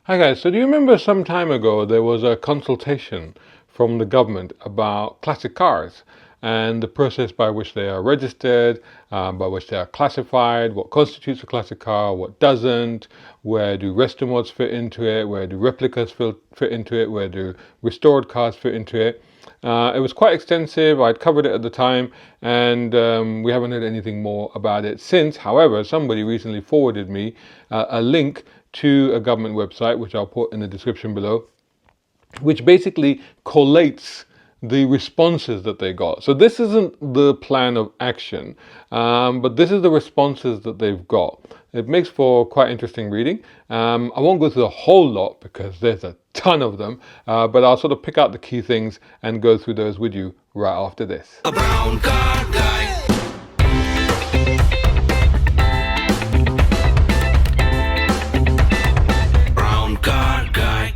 Hi guys, so do you remember some time ago there was a consultation from the government about classic cars and the process by which they are registered, by which they are classified, what constitutes a classic car, what doesn't, where do resto mods fit into it, where do replicas fit into it, where do restored cars fit into it. It was quite extensive. I'd covered it at the time, and we haven't heard anything more about it since. However, somebody recently forwarded me a link to a government website, which I'll put in the description below, which basically collates the responses that they got. So this isn't the plan of action, but this is the responses that they've got. It makes for quite interesting reading. I won't go through the whole lot because there's a ton of them, but I'll sort of pick out the key things and go through those with you right after this. A brown car guy. Brown car guy.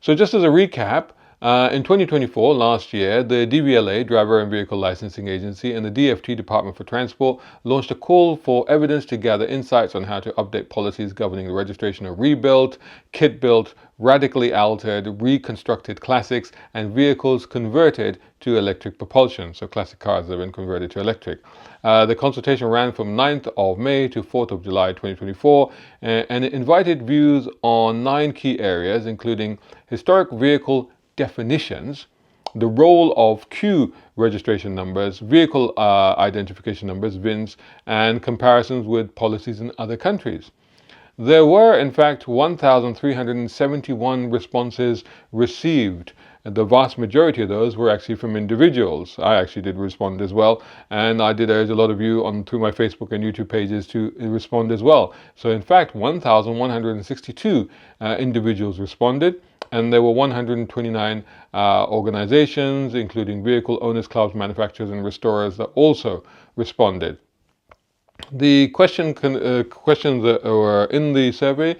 So just as a recap, in 2024, last year, the DVLA, Driver and Vehicle Licensing Agency, and the DFT, Department for Transport, launched a call for evidence to gather insights on how to update policies governing the registration of rebuilt, kit-built, radically altered, reconstructed classics, and vehicles converted to electric propulsion, so classic cars that have been converted to electric. The consultation ran from 9th of May to 4th of July 2024, and it invited views on 9 key areas, including historic vehicle definitions, the role of Q registration numbers, vehicle identification numbers, VINs, and comparisons with policies in other countries. There were, in fact, 1,371 responses received. The vast majority of those were actually from individuals. I actually did respond as well, and I did urge a lot of you through my Facebook and YouTube pages to respond as well. So in fact, 1,162 individuals responded, and there were 129 organizations, including vehicle owners clubs, manufacturers, and restorers, that also responded. The questions that were in the survey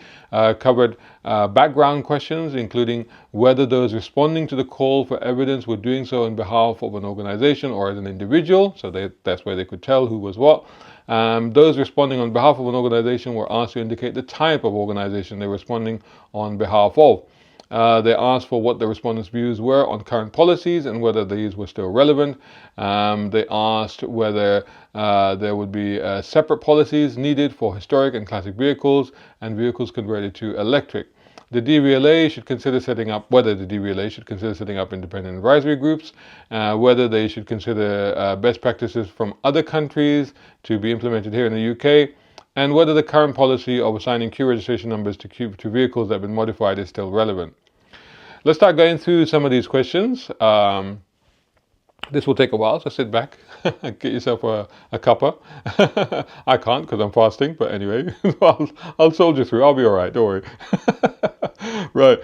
covered background questions, including whether those responding to the call for evidence were doing so on behalf of an organization or as an individual, so that's where they could tell who was what. Those responding on behalf of an organization were asked to indicate the type of organization they were responding on behalf of. They asked for what the respondents' views were on current policies and whether these were still relevant. They asked whether there would be separate policies needed for historic and classic vehicles and vehicles converted to electric. Whether the DVLA should consider setting up independent advisory groups, whether they should consider best practices from other countries to be implemented here in the UK, and whether the current policy of assigning Q registration numbers to vehicles that have been modified is still relevant. Let's start going through some of these questions. This will take a while, so sit back, get yourself a cuppa. I can't because I'm fasting, but anyway, I'll soldier through. I'll be all right, don't worry. Right,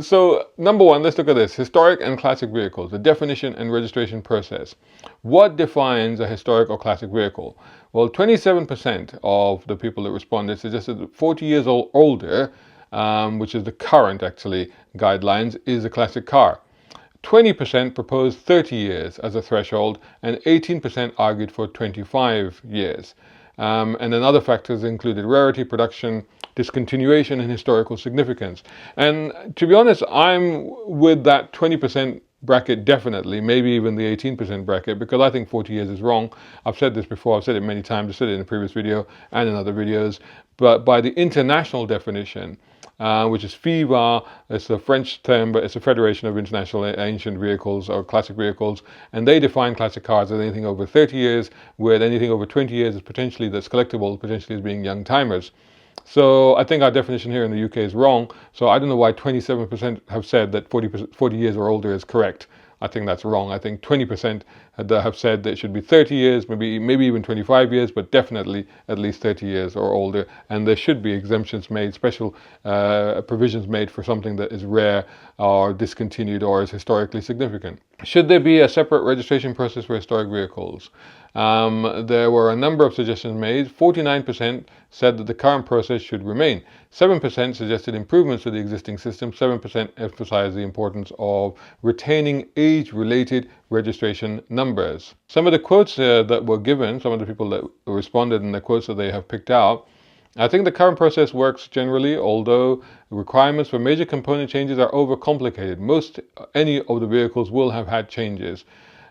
so number one, let's look at this. Historic and classic vehicles, the definition and registration process. What defines a historic or classic vehicle? Well, 27% of the people that responded suggested that 40 years or older, which is the current actually guidelines, is a classic car. 20% proposed 30 years as a threshold, and 18% argued for 25 years. And then other factors included rarity, production, discontinuation, and historical significance. And to be honest, I'm with that 20% bracket definitely, maybe even the 18% bracket, because I think 40 years is wrong. I've said this before, I've said it many times, I said it in a previous video and in other videos, but by the international definition, which is FIVA, it's a French term, but it's a Federation of International Ancient Vehicles or Classic Vehicles, and they define classic cars as anything over 30 years, where anything over 20 years is potentially that's collectible, potentially as being young timers. So I think our definition here in the UK is wrong. So I don't know why 27% have said that 40 years or older is correct. I think that's wrong. I think 20% have said that it should be 30 years, maybe even 25 years, but definitely at least 30 years or older. And there should be exemptions made, special provisions made for something that is rare or discontinued or is historically significant. Should there be a separate registration process for historic vehicles? There were a number of suggestions made. 49% said that the current process should remain. 7% suggested improvements to the existing system. 7% emphasized the importance of retaining age-related registration numbers. Some of the quotes that were given, some of the people that responded and the quotes that they have picked out, I think the current process works generally, although requirements for major component changes are overcomplicated. Any of the vehicles will have had changes.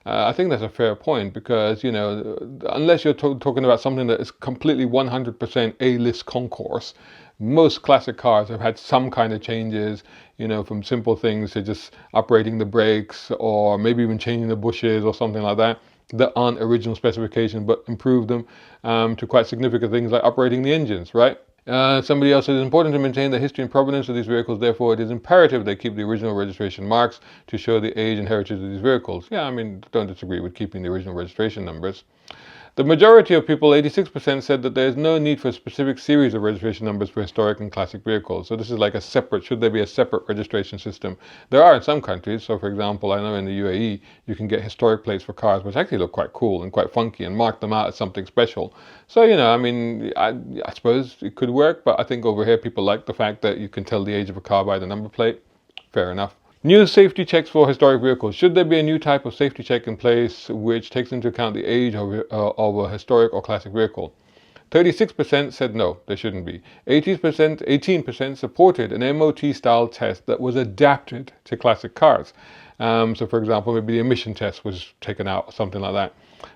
I think that's a fair point because, unless you're talking about something that is completely 100% A-list concourse, most classic cars have had some kind of changes, from simple things to just operating the brakes or maybe even changing the bushes or something like that aren't original specification but improve them, to quite significant things like operating the engines, right? Somebody else said it's important to maintain the history and provenance of these vehicles, therefore it is imperative they keep the original registration marks to show the age and heritage of these vehicles. Yeah, I mean, don't disagree with keeping the original registration numbers. The majority of people, 86%, said that there is no need for a specific series of registration numbers for historic and classic vehicles. So this is like should there be a separate registration system? There are in some countries. So for example, I know in the UAE, you can get historic plates for cars, which actually look quite cool and quite funky and mark them out as something special. So, I suppose it could work, but I think over here people like the fact that you can tell the age of a car by the number plate. Fair enough. New safety checks for historic vehicles. Should there be a new type of safety check in place which takes into account the age of a historic or classic vehicle? 36% said no, there shouldn't be. 18% supported an MOT-style test that was adapted to classic cars. So for example, maybe the emission test was taken out or something like that.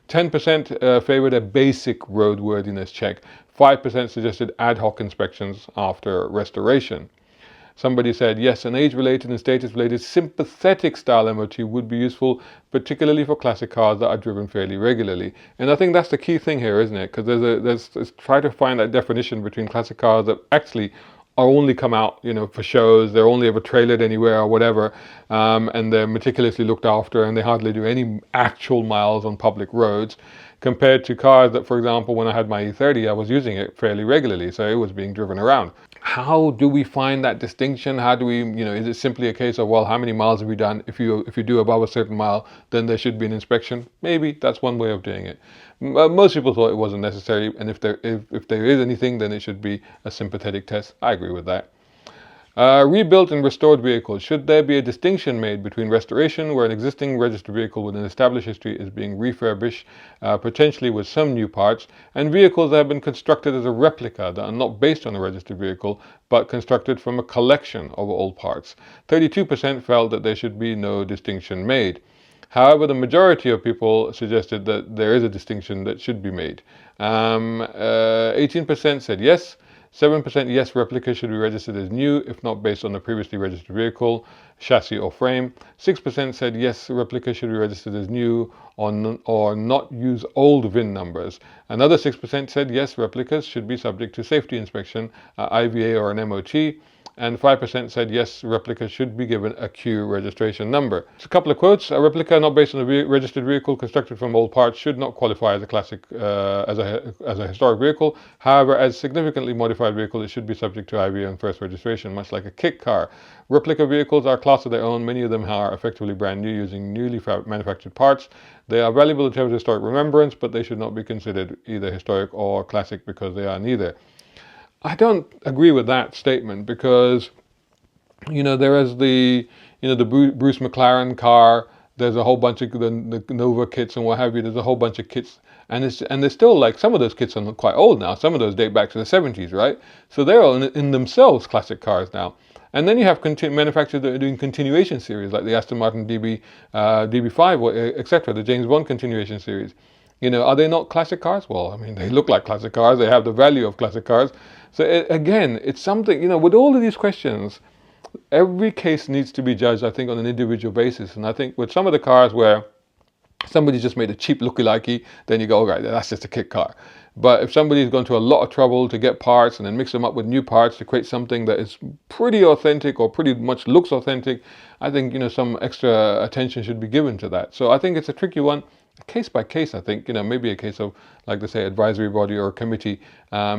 10% favored a basic roadworthiness check. 5% suggested ad hoc inspections after restoration. Somebody said, yes, an age-related and status-related sympathetic style MOT would be useful, particularly for classic cars that are driven fairly regularly. And I think that's the key thing here, isn't it? Because there's try to find that definition between classic cars that actually are only come out, for shows, they're only ever trailered anywhere or whatever, and they're meticulously looked after and they hardly do any actual miles on public roads, compared to cars that, for example, when I had my E30, I was using it fairly regularly, so it was being driven around. How do we find that distinction? How do we, is it simply a case of, well, how many miles have you done? If you do above a certain mile, then there should be an inspection. Maybe that's one way of doing it. Most people thought it wasn't necessary, and if there is anything, then it should be a sympathetic test. I agree with that. Rebuilt and restored vehicles. Should there be a distinction made between restoration, where an existing registered vehicle with an established history is being refurbished, potentially with some new parts, and vehicles that have been constructed as a replica that are not based on a registered vehicle, but constructed from a collection of old parts? 32% felt that there should be no distinction made. However, the majority of people suggested that there is a distinction that should be made. 18% said yes. 7% yes, replica should be registered as new if not based on the previously registered vehicle, chassis or frame. 6% said yes, replica should be registered as new or not use old VIN numbers. Another 6% said yes, replicas should be subject to safety inspection, IVA or an MOT. And 5% said yes, replicas should be given a Q registration number. Just a couple of quotes. A replica not based on a registered vehicle constructed from old parts should not qualify as a classic, as a historic vehicle. However, as significantly modified vehicle, it should be subject to IVA and first registration, much like a kit car. Replica vehicles are a class of their own. Many of them are effectively brand new using newly manufactured parts. They are valuable in terms of historic remembrance, but they should not be considered either historic or classic because they are neither. I don't agree with that statement because, there is the Bruce McLaren car. There's a whole bunch of the Nova kits and what have you. There's a whole bunch of kits, and they're still like, some of those kits are quite old now. Some of those date back to the 70s, right? So they're all in themselves classic cars now. And then you have manufacturers that are doing continuation series, like the Aston Martin DB5, etc., the James Bond continuation series. Are they not classic cars? Well, I mean, they look like classic cars. They have the value of classic cars. So again, it's something, with all of these questions, every case needs to be judged, I think, on an individual basis. And I think with some of the cars where somebody just made a cheap looky-likey, then you go, all right, that's just a kit car. But if somebody's gone to a lot of trouble to get parts and then mix them up with new parts to create something that is pretty authentic or pretty much looks authentic, I think, some extra attention should be given to that. So I think it's a tricky one. Case by case, I think, maybe a case of, like they say, advisory body or a committee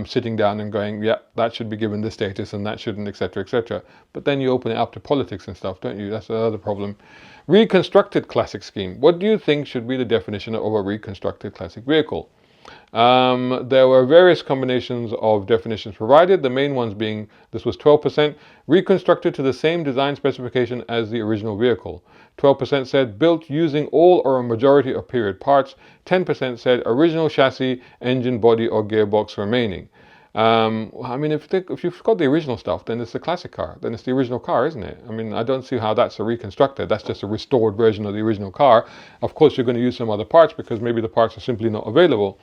sitting down and going, yeah, that should be given this status and that shouldn't, etc., etc. But then you open it up to politics and stuff, don't you? That's another problem. Reconstructed classic scheme. What do you think should be the definition of a reconstructed classic vehicle? There were various combinations of definitions provided, the main ones being, this was 12%, reconstructed to the same design specification as the original vehicle. 12% said built using all or a majority of period parts. 10% said original chassis, engine, body or gearbox remaining. I mean, if you've got the original stuff, then it's the classic car. Then it's the original car, isn't it? I mean, I don't see how that's a reconstructed. That's just a restored version of the original car. Of course, you're going to use some other parts because maybe the parts are simply not available.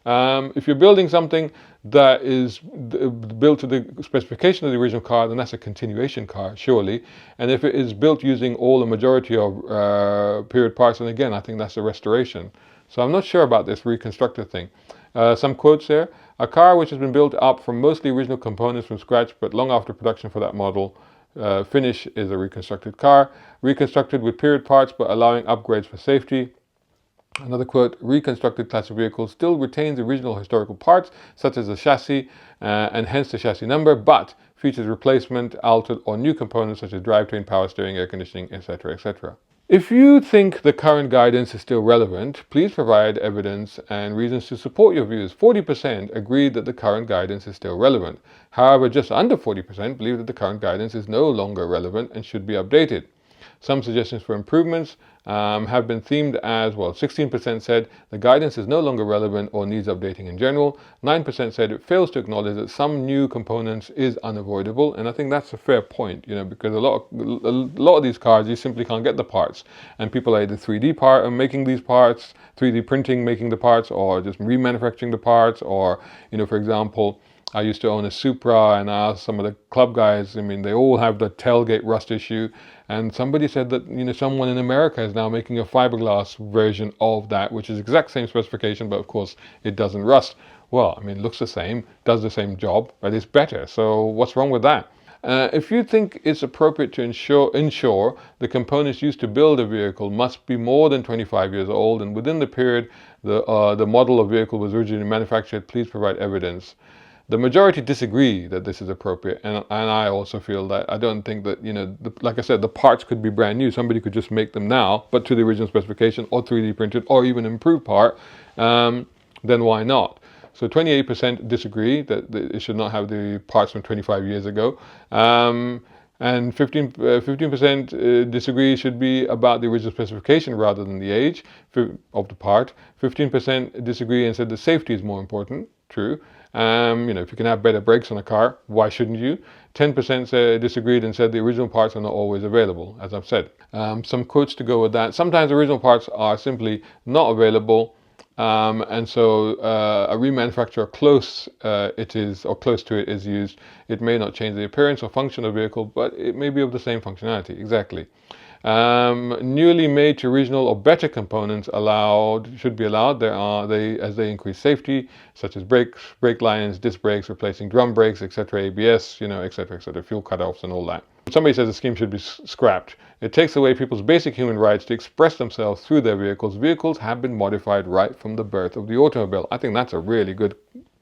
If you're building something that is built to the specification of the original car, then that's a continuation car, surely. And if it is built using all the majority of period parts, then again, I think that's a restoration. So I'm not sure about this reconstructed thing. Some quotes there. A car which has been built up from mostly original components from scratch, but long after production for that model finish is a reconstructed car. Reconstructed with period parts, but allowing upgrades for safety. Another quote, reconstructed classic vehicle still retains original historical parts, such as the chassis and hence the chassis number, but features replacement, altered or new components such as drivetrain, power steering, air conditioning, etc., etc. If you think the current guidance is still relevant, please provide evidence and reasons to support your views. 40% agree that the current guidance is still relevant. However, just under 40% believe that the current guidance is no longer relevant and should be updated. Some suggestions for improvements have been themed as, well, 16% said the guidance is no longer relevant or needs updating in general. 9% said it fails to acknowledge that some new components is unavoidable. And I think that's a fair point, because a lot of these cars, you simply can't get the parts. And people are either 3D making these parts, 3D printing, making the parts, or just remanufacturing the parts, or, for example, I used to own a Supra, and I asked some of the club guys, I mean, they all have the tailgate rust issue, and somebody said that, someone in America is now making a fiberglass version of that, which is exact same specification, but of course it doesn't rust. Well, I mean, it looks the same, does the same job, but it's better, so what's wrong with that? If you think it's appropriate to ensure the components used to build a vehicle must be more than 25 years old, and within the period the model of vehicle was originally manufactured, please provide evidence. The majority disagree that this is appropriate, and I also feel that I don't think that, like I said, the parts could be brand new. Somebody could just make them now, but to the original specification, or 3D printed, or even improved part, then why not? So 28% disagree that it should not have the parts from 25 years ago. And 15% disagree should be about the original specification rather than the age of the part. 15% disagree and said the safety is more important. True. If you can have better brakes on a car, why shouldn't you? 10% disagreed and said the original parts are not always available, as I've said. Some quotes to go with that. Sometimes original parts are simply not available, and so a remanufacturer close to it is used. It may not change the appearance or function of the vehicle, but it may be of the same functionality. Exactly. Newly made to original or better components should be allowed. As they increase safety, such as brakes, brake lines, disc brakes, replacing drum brakes, etc., ABS, etc., etc., fuel cutoffs and all that. Somebody says the scheme should be scrapped. It takes away people's basic human rights to express themselves through their vehicles. Vehicles have been modified right from the birth of the automobile. I think that's a really good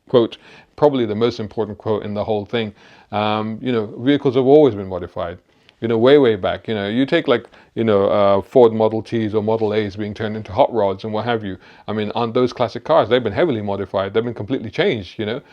quote, probably the most important quote in the whole thing. Vehicles have always been modified. Way back. You take Ford Model Ts or Model As being turned into hot rods and what have you. I mean, on those classic cars, they've been heavily modified. They've been completely changed, even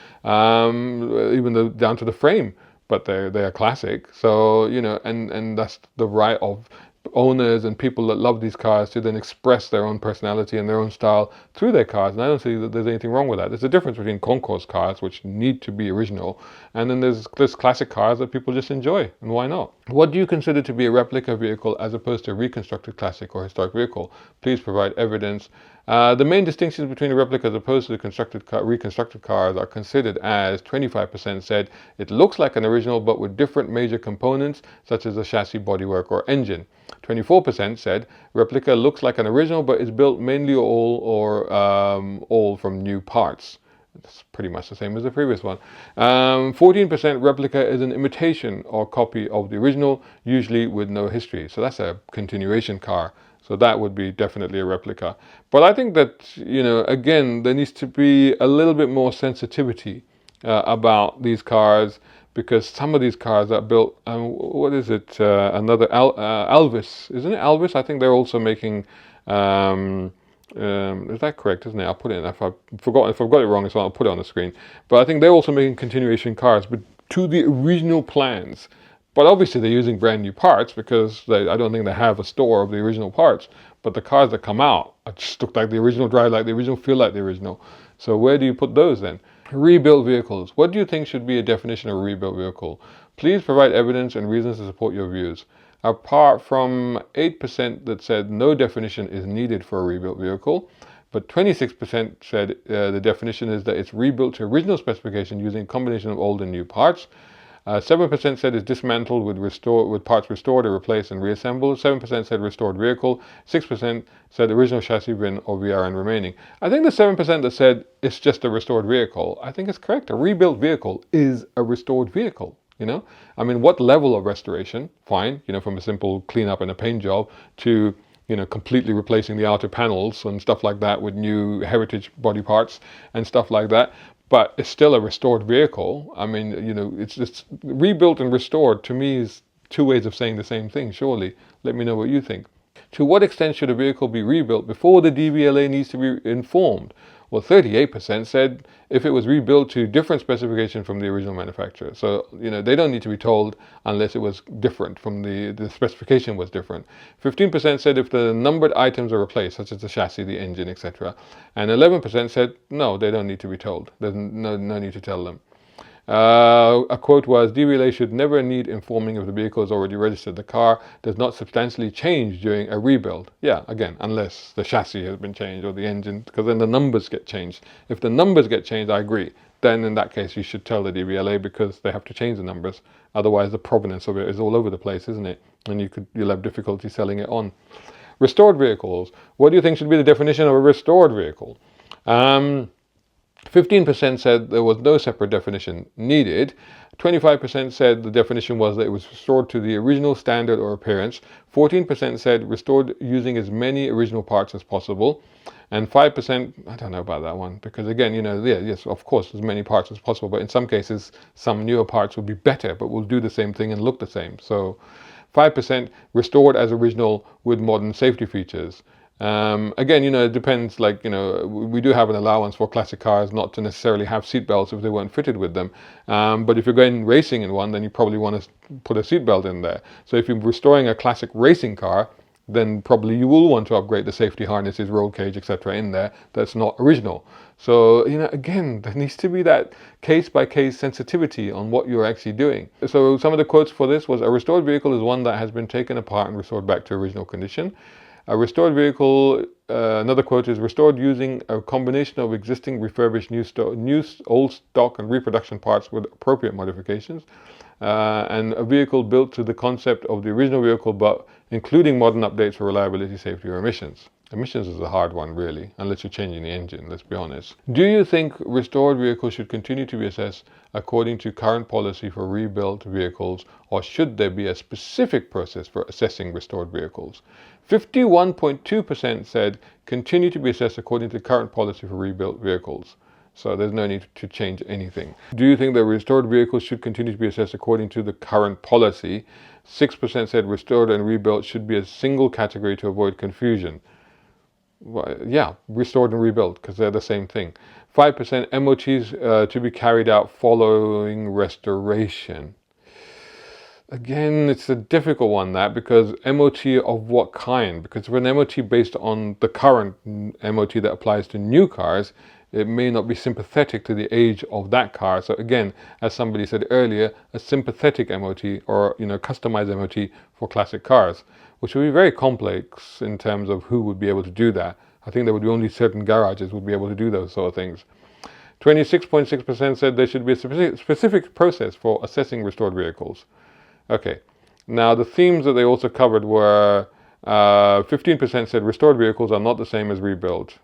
down to the frame. But they are classic. So, and that's the right of owners and people that love these cars to then express their own personality and their own style through their cars, and I don't see that there's anything wrong with that. There's a difference between concours cars, which need to be original, and then there's classic cars that people just enjoy, and why not? What do you consider to be a replica vehicle as opposed to a reconstructed classic or historic vehicle? Please provide evidence. The main distinctions between a replica as opposed to the reconstructed cars are considered as 25% said it looks like an original but with different major components such as the chassis, bodywork or engine. 24% said replica looks like an original but is built mainly all from new parts. It's pretty much the same as the previous one. 14% replica is an imitation or copy of the original, usually with no history. So that's a continuation car. So that would be definitely a replica. But I think that, again, there needs to be a little bit more sensitivity about these cars, because some of these cars are built, what is it, another Alvis, isn't it Alvis? I think they're also making, is that correct, isn't it? I'll put it in, if I've got it wrong, so I'll put it on the screen. But I think they're also making continuation cars, but to the original plans. But obviously they're using brand new parts because I don't think they have a store of the original parts. But the cars that come out just look like the original, drive like the original, feel like the original. So where do you put those then? Rebuilt vehicles. What do you think should be a definition of a rebuilt vehicle? Please provide evidence and reasons to support your views. Apart from 8% that said no definition is needed for a rebuilt vehicle, but 26% said the definition is that it's rebuilt to original specification using a combination of old and new parts. 7% said it's dismantled with parts restored or replaced and reassembled. 7% said restored vehicle. 6% said original chassis VIN or VRN remaining. I think the 7% that said it's just a restored vehicle, I think it's correct. A rebuilt vehicle is a restored vehicle. I mean, what level of restoration? Fine, from a simple cleanup and a paint job to completely replacing the outer panels and stuff like that with new heritage body parts and stuff like that. But it's still a restored vehicle. I mean, it's rebuilt and restored to me is two ways of saying the same thing, surely. Let me know what you think. To what extent should a vehicle be rebuilt before the DVLA needs to be informed? Well, 38% said if it was rebuilt to different specification from the original manufacturer. So, they don't need to be told unless it was different from the specification was different. 15% said if the numbered items are replaced, such as the chassis, the engine, etc. And 11% said no, they don't need to be told. There's no need to tell them. A quote was, DVLA should never need informing if the vehicle is already registered. The car does not substantially change during a rebuild. Yeah, again, unless the chassis has been changed or the engine, because then the numbers get changed. If the numbers get changed, I agree. Then in that case, you should tell the DVLA because they have to change the numbers. Otherwise, the provenance of it is all over the place, isn't it? And you'll have difficulty selling it on. Restored vehicles. What do you think should be the definition of a restored vehicle? 15% said there was no separate definition needed. 25% said the definition was that it was restored to the original standard or appearance. 14% said restored using as many original parts as possible. And 5%, I don't know about that one, because again, yes, of course, as many parts as possible, but in some cases, some newer parts will be better, but will do the same thing and look the same. So 5% restored as original with modern safety features. Again, it depends, we do have an allowance for classic cars not to necessarily have seatbelts if they weren't fitted with them. But if you're going racing in one, then you probably want to put a seatbelt in there. So if you're restoring a classic racing car, then probably you will want to upgrade the safety harnesses, roll cage, etc. in there. That's not original. So, again, there needs to be that case-by-case sensitivity on what you're actually doing. So some of the quotes for this was, a restored vehicle is one that has been taken apart and restored back to original condition. A restored vehicle, another quote is, restored using a combination of existing, refurbished, new, old stock and reproduction parts with appropriate modifications. And a vehicle built to the concept of the original vehicle, but including modern updates for reliability, safety, or emissions. Emissions is a hard one, really, unless you're changing the engine, let's be honest. Do you think restored vehicles should continue to be assessed according to current policy for rebuilt vehicles, or should there be a specific process for assessing restored vehicles? 51.2% said continue to be assessed according to current policy for rebuilt vehicles. So there's no need to change anything. Do you think that restored vehicles should continue to be assessed according to the current policy? 6% said restored and rebuilt should be a single category to avoid confusion. Well, yeah, restored and rebuilt, because they're the same thing. 5% MOTs to be carried out following restoration. Again, it's a difficult one, because MOT of what kind? Because if an MOT based on the current MOT that applies to new cars, it may not be sympathetic to the age of that car. So again, as somebody said earlier, a sympathetic MOT or customized MOT for classic cars, which would be very complex in terms of who would be able to do that. I think there would be only certain garages would be able to do those sort of things. 26.6% said there should be a specific process for assessing restored vehicles. Okay, now the themes that they also covered were 15% said restored vehicles are not the same as rebuilt.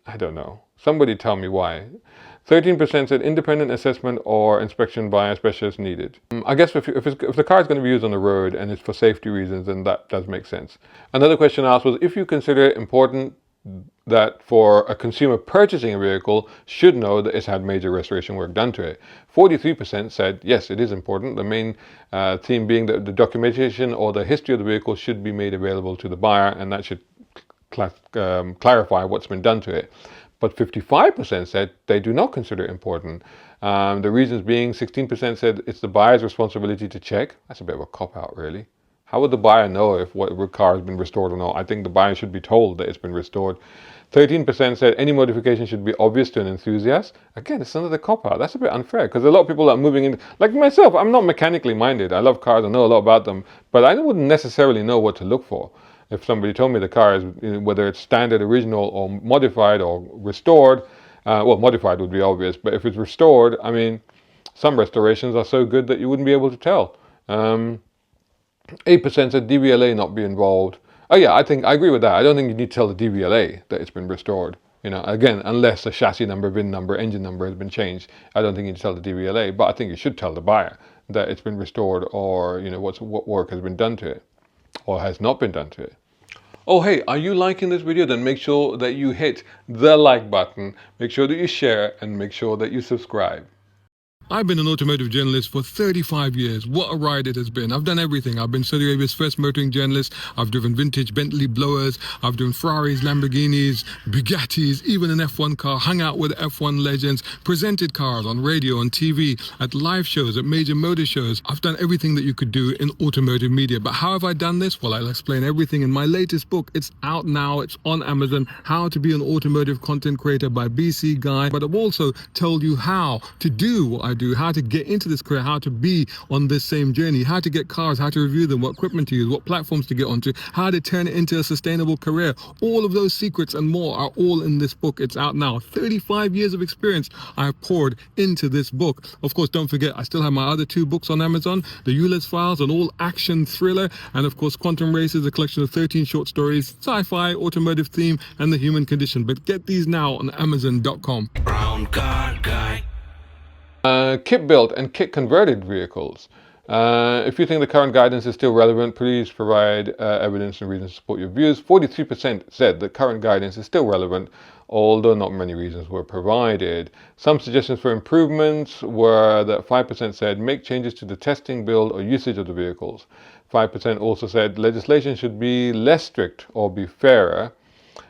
I don't know. Somebody tell me why. 13% said independent assessment or inspection by a specialist needed. I guess if the car is going to be used on the road and it's for safety reasons, then that does make sense. Another question asked was, if you consider it important that for a consumer purchasing a vehicle should know that it's had major restoration work done to it. 43% said yes, it is important. The main theme being that the documentation or the history of the vehicle should be made available to the buyer, and that should clarify what's been done to it. But 55% said they do not consider it important. The reasons being, 16% said it's the buyer's responsibility to check. That's a bit of a cop-out, really. How would the buyer know if what car has been restored or not? I think the buyer should be told that it's been restored. 13% said any modification should be obvious to an enthusiast. Again, it's another cop-out. That's a bit unfair because a lot of people are moving in, like myself, I'm not mechanically minded. I love cars, I know a lot about them, but I wouldn't necessarily know what to look for. If somebody told me the car is, whether it's standard, original, or modified, or restored, well, modified would be obvious, but if it's restored, I mean, some restorations are so good that you wouldn't be able to tell. 8% said DVLA not be involved. Oh yeah, I agree with that. I don't think you need to tell the DVLA that it's been restored. Again, unless the chassis number, VIN number, engine number has been changed, I don't think you need to tell the DVLA. But I think you should tell the buyer that it's been restored, or what work has been done to it, or has not been done to it. Oh hey, are you liking this video? Then make sure that you hit the like button, make sure that you share, and make sure that you subscribe. I've been an automotive journalist for 35 years. What a ride it has been. I've done everything. I've been Saudi Arabia's first motoring journalist. I've driven vintage Bentley blowers. I've driven Ferraris, Lamborghinis, Bugattis, even an F1 car, hung out with F1 legends, presented cars on radio, on TV, at live shows, at major motor shows. I've done everything that you could do in automotive media. But how have I done this? Well, I'll explain everything in my latest book. It's out now. It's on Amazon. How to be an automotive content creator by BC Guy. But I've also told you how to do what I do, how to get into this career, how to be on this same journey, how to get cars, how to review them, what equipment to use, what platforms to get onto, how to turn it into a sustainable career. All of those secrets and more are all in this book. It's out now. 35 years of experience I have poured into this book. Of course, don't forget, I still have my other 2 books on Amazon, The Euless Files, an all-action thriller, and of course, Quantum Races, a collection of 13 short stories, sci-fi, automotive theme, and the human condition. But get these now on Amazon.com. Brown car guy. Kit built and kit converted vehicles. If you think the current guidance is still relevant, please provide evidence and reasons to support your views. 43% said the current guidance is still relevant, although not many reasons were provided. Some suggestions for improvements were that 5% said make changes to the testing, build, or usage of the vehicles. 5% also said legislation should be less strict or be fairer.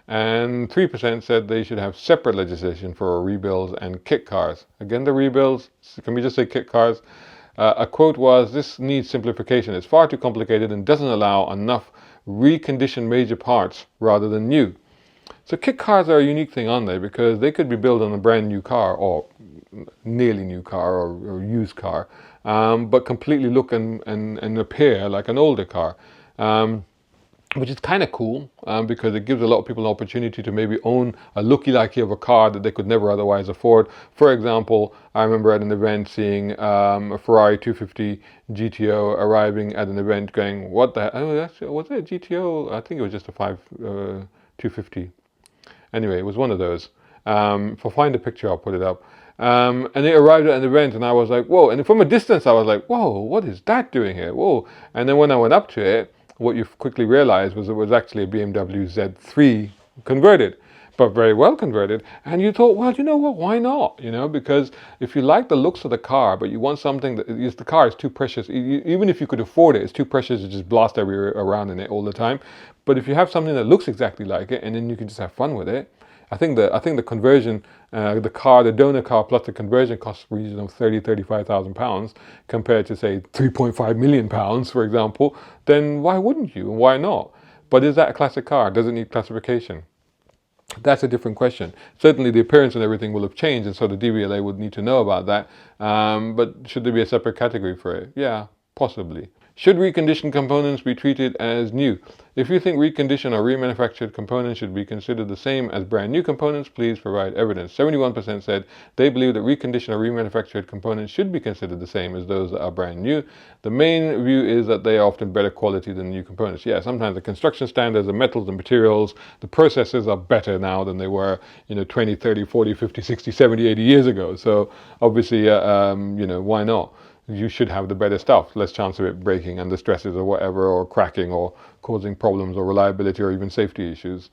And 3% said they should have separate legislation for rebuilds and kit cars. Again, the rebuilds, can we just say kit cars? A quote was, "This needs simplification. It's far too complicated and doesn't allow enough reconditioned major parts rather than new." So kit cars are a unique thing, aren't they? Because they could be built on a brand new car, or nearly new car, or used car, but completely look and appear like an older car. Which is kind of cool because it gives a lot of people an opportunity to maybe own a looky-likey of a car that they could never otherwise afford. For example, I remember at an event seeing a Ferrari 250 GTO arriving at an event going, what the hell? Was it a GTO? I think it was just a 250. Anyway, it was one of those. If I find a picture, I'll put it up. And it arrived at an event and I was like, whoa. And from a distance, I was like, whoa, what is that doing here? Whoa. And then when I went up to it, what you quickly realized was it was actually a BMW Z3 converted, but very well converted. And you thought, well, you know what, why not? Because if you like the looks of the car, but you want something that is, the car is too precious, even if you could afford it, it's too precious to just blast everywhere around in it all the time. But if you have something that looks exactly like it, and then you can just have fun with it, I think the conversion, the donor car plus the conversion costs a region of £35,000 compared to say £3.5 million, for example, then why wouldn't you and why not? But is that a classic car? Does it need classification? That's a different question. Certainly the appearance and everything will have changed, and so the DVLA would need to know about that. But should there be a separate category for it? Yeah, possibly. Should reconditioned components be treated as new? If you think reconditioned or remanufactured components should be considered the same as brand new components, please provide evidence. 71% said they believe that reconditioned or remanufactured components should be considered the same as those that are brand new. The main view is that they are often better quality than new components. Yeah, sometimes the construction standards, the metals, the materials, the processes are better now than they were, 20, 30, 40, 50, 60, 70, 80 years ago. So obviously, why not? You should have the better stuff, less chance of it breaking under stresses or whatever, or cracking or causing problems or reliability or even safety issues.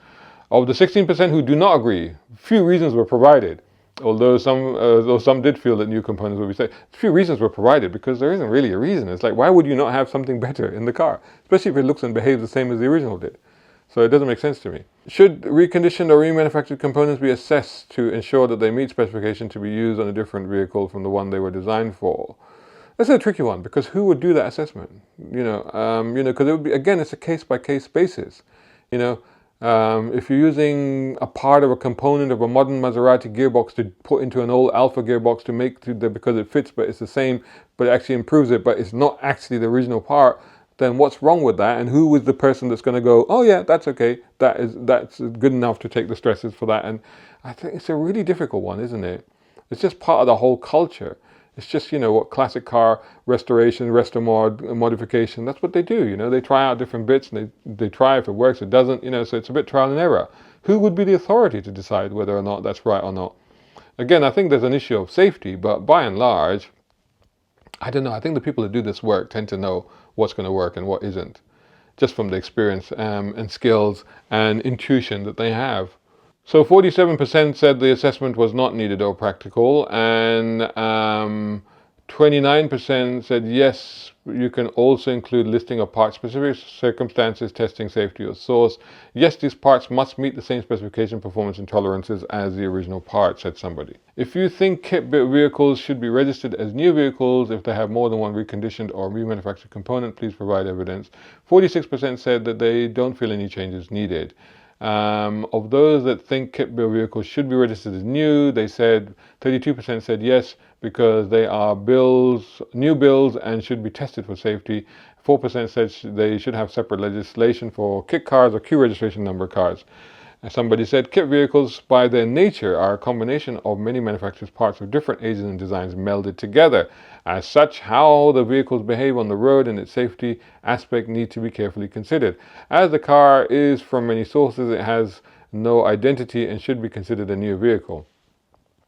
Of the 16% who do not agree, few reasons were provided. Although some did feel that new components would be safe, few reasons were provided because there isn't really a reason. It's like, why would you not have something better in the car? Especially if it looks and behaves the same as the original did. So it doesn't make sense to me. Should reconditioned or remanufactured components be assessed to ensure that they meet specification to be used on a different vehicle from the one they were designed for? That's a tricky one, because who would do that assessment? Because it would be, again, it's a case-by-case basis. If you're using a part of a component of a modern Maserati gearbox to put into an old Alfa gearbox to make because it fits, but it's the same, but it actually improves it, but it's not actually the original part, then what's wrong with that? And who is the person that's going to go, oh yeah, that's okay, that's good enough to take the stresses for that? And I think it's a really difficult one, isn't it? It's just part of the whole culture. It's just, what classic car restoration, restomod, modification, that's what they do. They try out different bits and they try if it works, it doesn't, so it's a bit trial and error. Who would be the authority to decide whether or not that's right or not? Again, I think there's an issue of safety, but by and large, I don't know. I think the people that do this work tend to know what's going to work and what isn't, just from the experience and skills and intuition that they have. So 47% said the assessment was not needed or practical, and 29% said yes, you can also include listing of part-specific circumstances, testing safety or source. Yes, these parts must meet the same specification, performance and tolerances as the original part, said somebody. If you think kit-built vehicles should be registered as new vehicles if they have more than one reconditioned or remanufactured component, please provide evidence. 46% said that they don't feel any changes needed. Of those that think kit-built vehicles should be registered as new, they said 32% said yes, because they are new builds and should be tested for safety. 4% said they should have separate legislation for kit cars or Q registration number cars. Somebody said kit vehicles by their nature are a combination of many manufacturers' parts of different ages and designs melded together. As such, how the vehicles behave on the road and its safety aspect need to be carefully considered. As the car is from many sources, it has no identity and should be considered a new vehicle.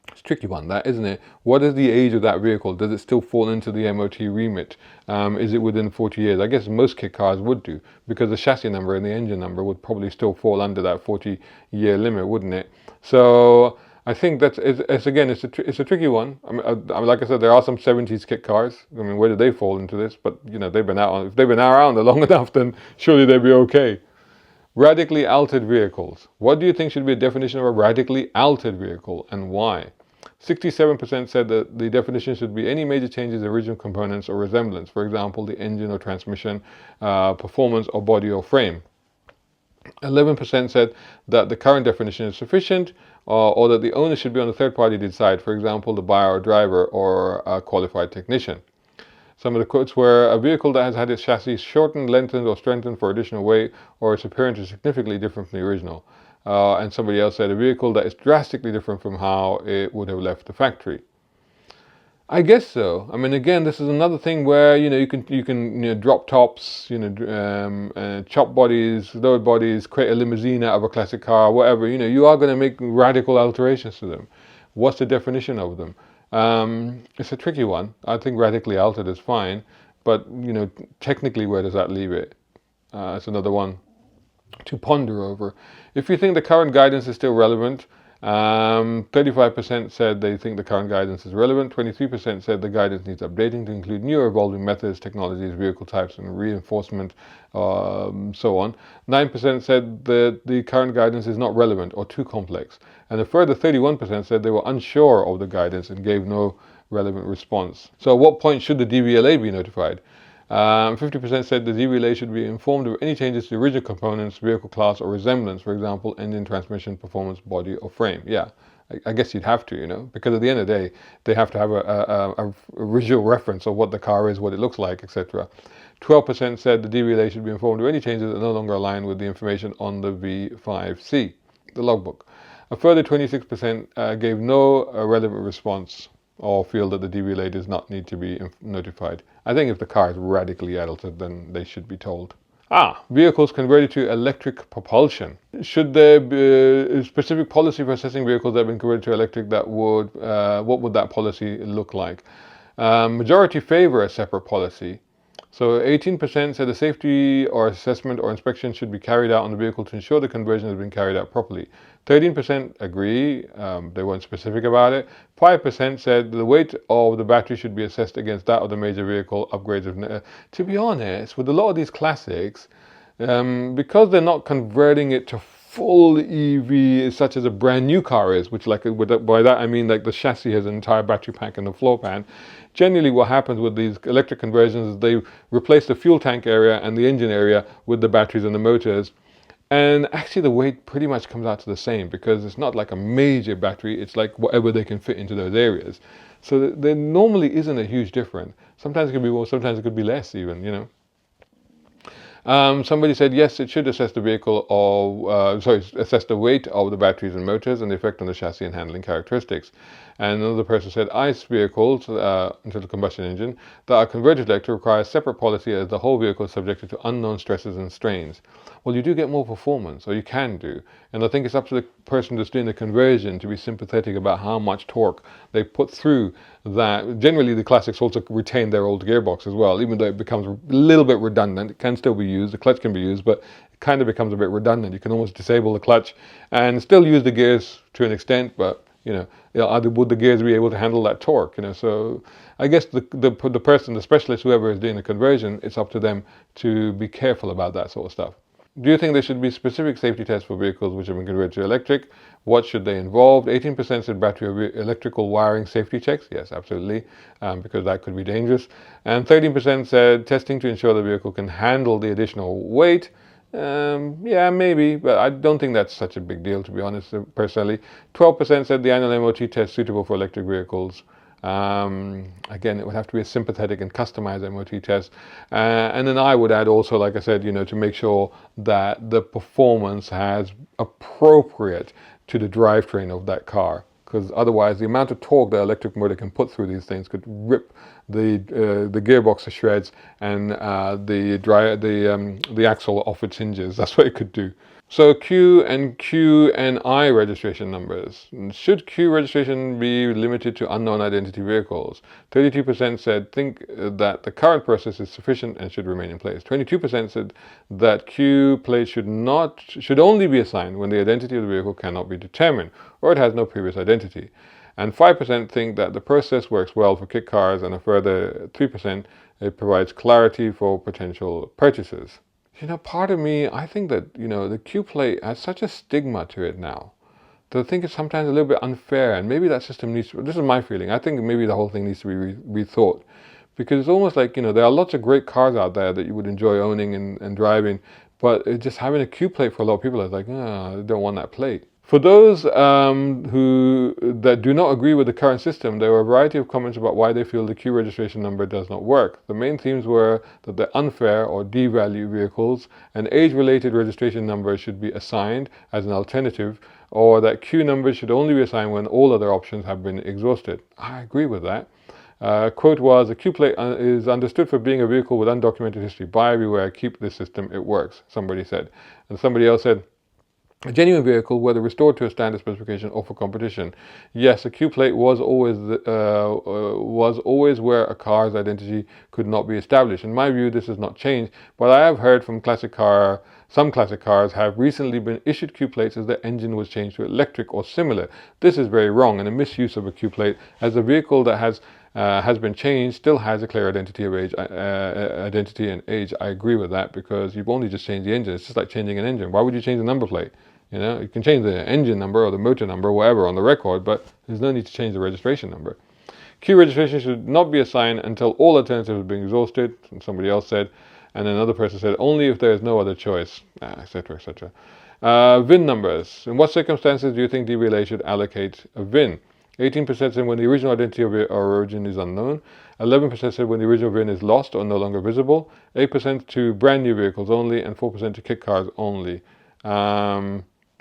It's a tricky one, that, isn't it? What is the age of that vehicle? Does it still fall into the MOT remit? Is it within 40 years? I guess most kit cars would do, because the chassis number and the engine number would probably still fall under that 40-year limit, wouldn't it? So I think it's a tricky one. Like I said, there are some 70s kit cars. Where do they fall into this? But if they've been around long enough, then surely they'd be okay. Radically altered vehicles. What do you think should be a definition of a radically altered vehicle, and why? 67% said that the definition should be any major changes in original components or resemblance, for example, the engine or transmission, performance or body or frame. 11% said that the current definition is sufficient, or that the owner should be on a third party to decide, for example, the buyer or driver or a qualified technician. Some of the quotes were a vehicle that has had its chassis shortened, lengthened, or strengthened for additional weight, or its appearance is significantly different from the original. And somebody else said a vehicle that is drastically different from how it would have left the factory. I guess so. Again, this is another thing where you can drop tops, chop bodies, load bodies, create a limousine out of a classic car, whatever. You are going to make radical alterations to them. What's the definition of them? It's a tricky one. I think radically altered is fine, but technically, where does that leave it? It's another one to ponder over. If you think the current guidance is still relevant, 35% said they think the current guidance is relevant. 23% said the guidance needs updating to include new evolving methods, technologies, vehicle types, and reinforcement, so on. 9% said that the current guidance is not relevant or too complex. And a further 31% said they were unsure of the guidance and gave no relevant response. So at what point should the DVLA be notified? 50% said the DVLA should be informed of any changes to the original components, vehicle class, or resemblance, for example, engine, transmission, performance, body, or frame. Yeah, I guess you'd have to, because at the end of the day, they have to have a visual reference of what the car is, what it looks like, etc. 12% said the DVLA should be informed of any changes that no longer align with the information on the V5C, the logbook. A further 26% gave no relevant response or feel that the DVLA does not need to be notified. I think if the car is radically altered, then they should be told. Vehicles converted to electric propulsion. Should there be a specific policy for assessing vehicles that have been converted to electric? What would that policy look like? Majority favor a separate policy. So 18% said the safety or assessment or inspection should be carried out on the vehicle to ensure the conversion has been carried out properly. 13% agree, they weren't specific about it. 5% said the weight of the battery should be assessed against that of the major vehicle upgrades. To be honest, with a lot of these classics, because they're not converting it to full EV, such as a brand new car is, which by that I mean like the chassis has an entire battery pack and the floor pan. Generally what happens with these electric conversions is they replace the fuel tank area and the engine area with the batteries and the motors. And actually the weight pretty much comes out to the same, because it's not like a major battery, it's like whatever they can fit into those areas. So there normally isn't a huge difference. Sometimes it could be more, sometimes it could be less even, you know. Somebody said yes, it should assess the assess the weight of the batteries and motors and the effect on the chassis and handling characteristics. And another person said ICE vehicles, internal combustion engine, that are converted to electric require a separate policy, as the whole vehicle is subjected to unknown stresses and strains. Well, you do get more performance, or you can do. And I think it's up to the person that's doing the conversion to be sympathetic about how much torque they put through that. Generally, the classics also retain their old gearbox as well, even though it becomes a little bit redundant. It can still be used, the clutch can be used, but it kind of becomes a bit redundant. You can almost disable the clutch and still use the gears to an extent, but would the gears be able to handle that torque? So I guess the person, the specialist, whoever is doing the conversion, it's up to them to be careful about that sort of stuff. Do you think there should be specific safety tests for vehicles which have been converted to electric? What should they involve? 18% said battery or electrical wiring safety checks. Yes, absolutely, because that could be dangerous. And 13% said testing to ensure the vehicle can handle the additional weight. Yeah, maybe, but I don't think that's such a big deal, to be honest, personally. 12% said the annual MOT test suitable for electric vehicles. Again, it would have to be a sympathetic and customized MOT test. And then I would add also, like I said, to make sure that the performance has appropriate to the drivetrain of that car. Because otherwise, the amount of torque the electric motor can put through these things could rip the gearbox to shreds and the axle off its hinges. That's what it could do. So Q and I registration numbers. Should Q registration be limited to unknown identity vehicles? 32% said think that the current process is sufficient and should remain in place. 22% said that Q plate should only be assigned when the identity of the vehicle cannot be determined or it has no previous identity. And 5% think that the process works well for kit cars, and a further 3% it provides clarity for potential purchasers. Part of me, I think that, the Q plate has such a stigma to it now that I think it's sometimes a little bit unfair, and maybe that system this is my feeling, I think maybe the whole thing needs to be rethought. Because it's almost like, there are lots of great cars out there that you would enjoy owning and driving, but just having a Q plate for a lot of people is like, I don't want that plate. For those that do not agree with the current system, there were a variety of comments about why they feel the Q registration number does not work. The main themes were that the unfair or D-value vehicles and age-related registration numbers should be assigned as an alternative, or that Q numbers should only be assigned when all other options have been exhausted. I agree with that. Quote was, a Q plate is understood for being a vehicle with undocumented history. Buy everywhere, keep this system, it works, somebody said. And somebody else said, a genuine vehicle, whether restored to a standard specification or for competition. Yes, a Q plate was always where a car's identity could not be established. In my view, this has not changed, but I have heard from some classic cars have recently been issued Q plates as their engine was changed to electric or similar. This is very wrong and a misuse of a Q plate, as a vehicle that has been changed still has a clear identity of age, identity and age. I agree with that, because you've only just changed the engine. It's just like changing an engine. Why would you change the number plate? You can change the engine number or the motor number, whatever, on the record, but there's no need to change the registration number. Q registration should not be assigned until all alternatives have been exhausted, somebody else said, and another person said, only if there is no other choice, etc., etc. VIN numbers. In what circumstances do you think DVLA should allocate a VIN? 18% said when the original identity of origin is unknown. 11% said when the original VIN is lost or no longer visible. 8% to brand new vehicles only, and 4% to kit cars only.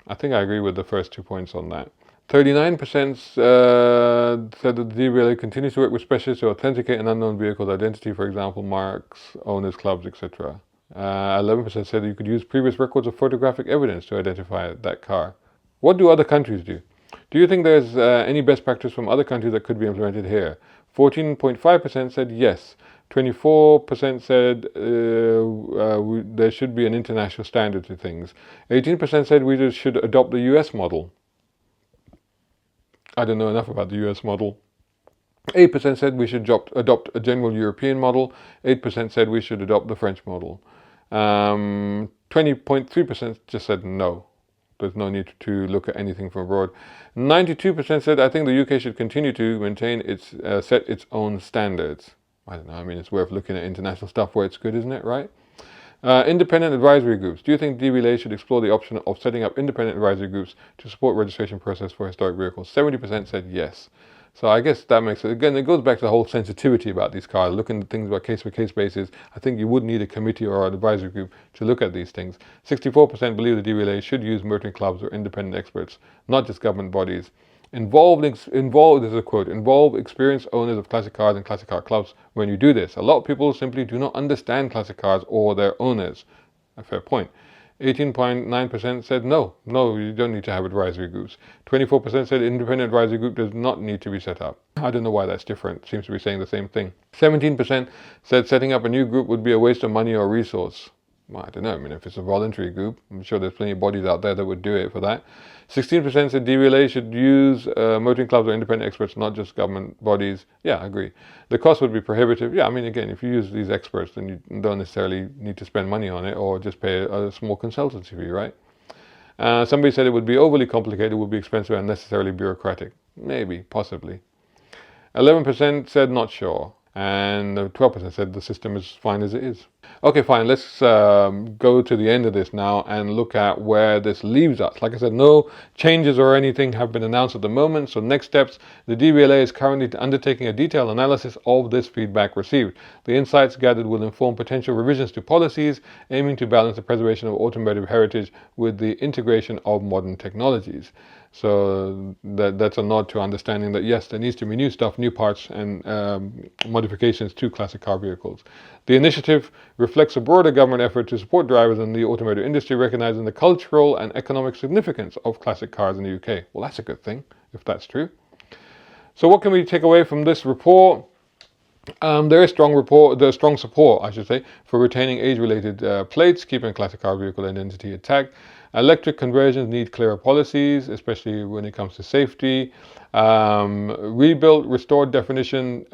I think I agree with the first 2 points on that. 39% said that the DVLA continues to work with specialists to authenticate an unknown vehicle's identity, for example, marks, owners, clubs, etc. 11% said that you could use previous records of photographic evidence to identify that car. What do other countries do? Do you think there's any best practice from other countries that could be implemented here? 14.5% said yes. 24% said there should be an international standard to things. 18% said we should adopt the US model. I don't know enough about the US model. 8% said we should adopt a general European model. 8% said we should adopt the French model. 20.3% just said no. there's no need to look at anything from abroad. 92% said, I think the UK should continue to maintain its set its own standards. I don't know, I mean, it's worth looking at international stuff where it's good, isn't it, right? Independent advisory groups. Do you think DVLA should explore the option of setting up independent advisory groups to support registration process for historic vehicles? 70% said yes. So I guess that makes it, again, it goes back to the whole sensitivity about these cars, looking at things about case-by-case basis. I think you would need a committee or an advisory group to look at these things. 64% believe the DVLA should use motoring clubs or independent experts, not just government bodies. Involve, this is a quote, involve experienced owners of classic cars and classic car clubs when you do this. A lot of people simply do not understand classic cars or their owners. A fair point. 18.9% said no, you don't need to have advisory groups. 24% said independent advisory group does not need to be set up. I don't know why that's different. Seems to be saying the same thing. 17% said setting up a new group would be a waste of money or resource. Well, I don't know. I mean, if it's a voluntary group, I'm sure there's plenty of bodies out there that would do it for that. 16% said DVLA should use motoring clubs or independent experts, not just government bodies. Yeah, I agree. The cost would be prohibitive. Yeah, I mean, again, if you use these experts, then you don't necessarily need to spend money on it or just pay a small consultancy fee, right? Somebody said it would be overly complicated, would be expensive and unnecessarily bureaucratic. Maybe, possibly. 11% said not sure. And 12% said the system is fine as it is. Okay, fine, let's go to the end of this now and look at where this leaves us. Like I said, no changes or anything have been announced at the moment. So next steps, the DVLA is currently undertaking a detailed analysis of this feedback received. The insights gathered will inform potential revisions to policies, aiming to balance the preservation of automotive heritage with the integration of modern technologies. So that's a nod to understanding that yes, there needs to be new stuff, new parts and modifications to classic car vehicles. The initiative reflects a broader government effort to support drivers in the automotive industry, recognizing the cultural and economic significance of classic cars in the UK. Well, that's a good thing, if that's true. So what can we take away from this report? There is strong support, I should say, for retaining age-related plates, keeping classic car vehicle identity intact. Electric conversions need clearer policies, especially when it comes to safety. Rebuilt, restored definition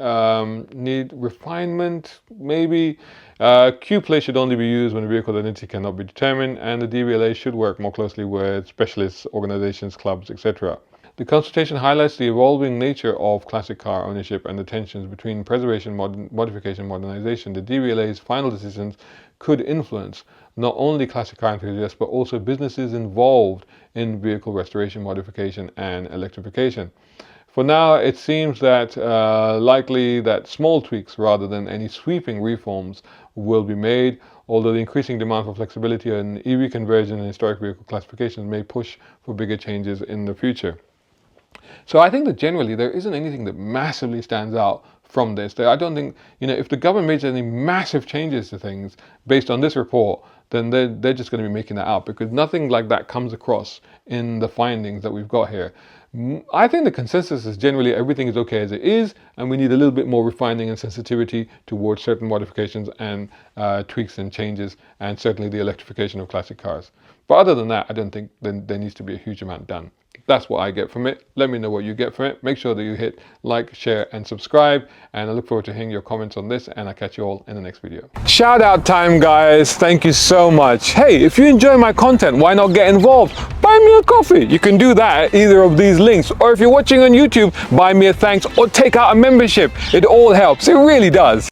need refinement, maybe. Q-plate should only be used when the vehicle identity cannot be determined, and the DVLA should work more closely with specialists, organizations, clubs, etc. The consultation highlights the evolving nature of classic car ownership and the tensions between preservation, modification, and modernization. The DVLA's final decisions could influence not only classic car enthusiasts but also businesses involved in vehicle restoration, modification, and electrification. For now, it seems that likely that small tweaks rather than any sweeping reforms will be made, although the increasing demand for flexibility in EV conversion and historic vehicle classifications may push for bigger changes in the future. So I think that generally there isn't anything that massively stands out from this. I don't think, if the government makes any massive changes to things based on this report, then they're just going to be making that out, because nothing like that comes across in the findings that we've got here. I think the consensus is generally everything is okay as it is, and we need a little bit more refining and sensitivity towards certain modifications and tweaks and changes, and certainly the electrification of classic cars. But other than that, I don't think there needs to be a huge amount done. That's what I get from it. Let me know what you get from it. Make sure that you hit like, share, and subscribe. And I look forward to hearing your comments on this, and I'll catch you all in the next video. Shout out time, guys. Thank you so much. Hey, if you enjoy my content, why not get involved? Buy me a coffee. You can do that at either of these links. Or if you're watching on YouTube, buy me a thanks or take out a membership. It all helps. It really does.